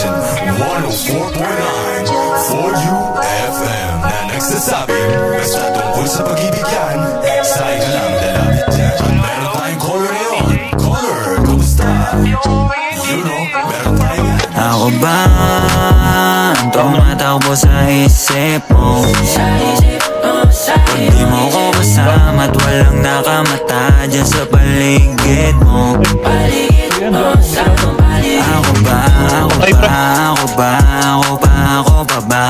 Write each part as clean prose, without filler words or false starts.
station 104.9 for you FM na nagsasabing basta tungkol sa pag-ibig yan, sa ika lang lalapit yan. Meron tayong caller ngayon. Caller, kumusta? You know, meron tayong yan. Ako ba tumatakbo sa isip mo? Pag di mo ko kasama at walang nakamata dyan sa paligid mo. Ako ba, ako ba, ako ba, ako ba, ako pa ba?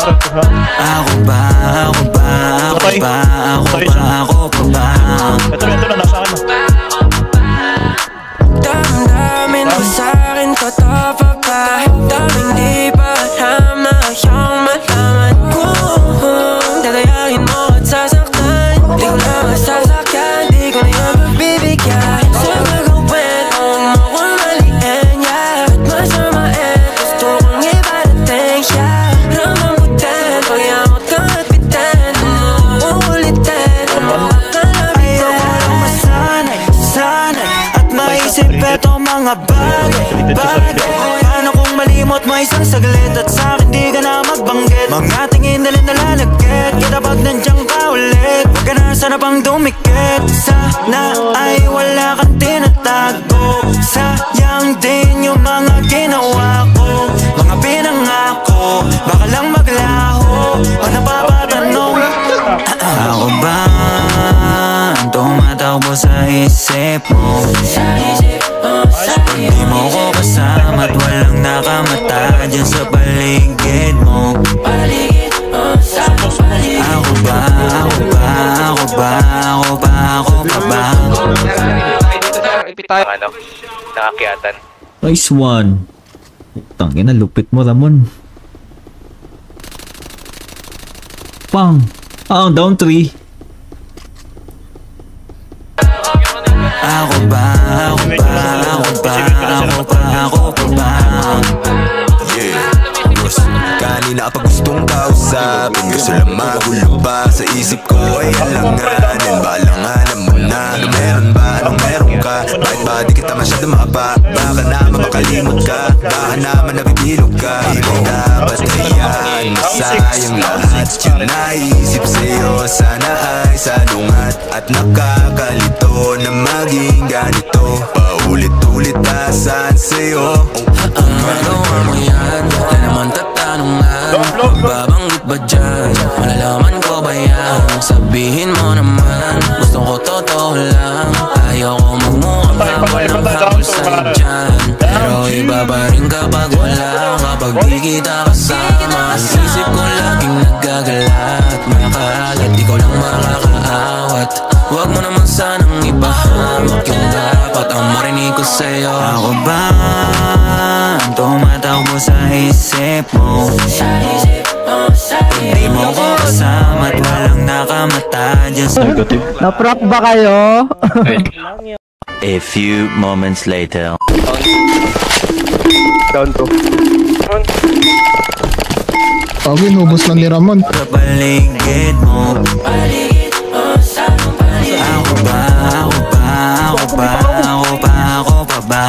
Ako ba, ako ba, ako ba, ako ba, ako pa ba? Ito na, nasa akin mo. Damdamin mo sa'kin, totoo pa ba? Daming di pa alam na ayaw malaman kung dadayain mo at sasaktan. Di ko na masasakyan, di ko na yan mabibigyan. Sa gagawin, huwag mo kong maliin, yeah. At masamain, gusto kong ibarating, yeah. Ramang butin, pagyamot kang at bitin. Uulitin, ayaw ko lang masanay, sanay. At maisip etong mga bagay, bagay. Paano kung malimot mo isang saglit at sa'kin di ka na magbanggit? Mga tingin na rin nalalagkit, kita pag nandiyan ka ulit. Huwag ka na sana pang dumikit. Sana ay wala kang tinatago. Sayang din yung mga ginawa ko, mga pinangako, baka lang maglaho o napapatanong. Ako ba tumatakbo sa isip mo? Pag di mo ko kasama at walang nakamata dyan sa paligid mo. Ako ba, ako ba, ako ba, ako ba, ako pa ba? Ano? Nakakyatan. Nice one. Tangina, lupit mo, Ramon. Pang. Down 3. Ako ba, ako ba, ako ba, ako ba, ako pa ba? Yeah, bros, kanina pa gustong kausapin. Gusto lang magulo pa sa isip ko ay alanganin. Balanganan mo na, ano meron ba, anong meron ka? Bakit ba di kita masyado makapa? Baka naman makalimot ka, baka naman nabibilog ka. Hindi dapat hayaan, masayang lahat. Yung naisip sa'yo, sana ay salungat. At nakakalito na maging ganito. Paulit-ulit asan sa'yo. Magawa mo yan, na naman tatanungan. Magbabanggit ba dyan? Malalaman ko ba yan? Sabihin mo naman, gusto ko totoo lang. Ayaw ko magmukhang habol ng habol sa'yo dyan. Pero iba pa rin kapag wala, kapag di kita kasama. Ang isip ko laging naggagala at makakalat, ikaw lang makakaawat. Huwag mo naman sanang ipahamak yung dapat ang marinig ko sa'yo. Ako ba tumatakbo sa isip mo? Di mo ko kasama at walang nakamata dyan sa... Na-prop ba kayo? A few moments later. Down to. Okay, nubos lang ni Ramon. Sa paligid mo. Ako ba, ako ba, ako ba, ako ba, ako pa ba?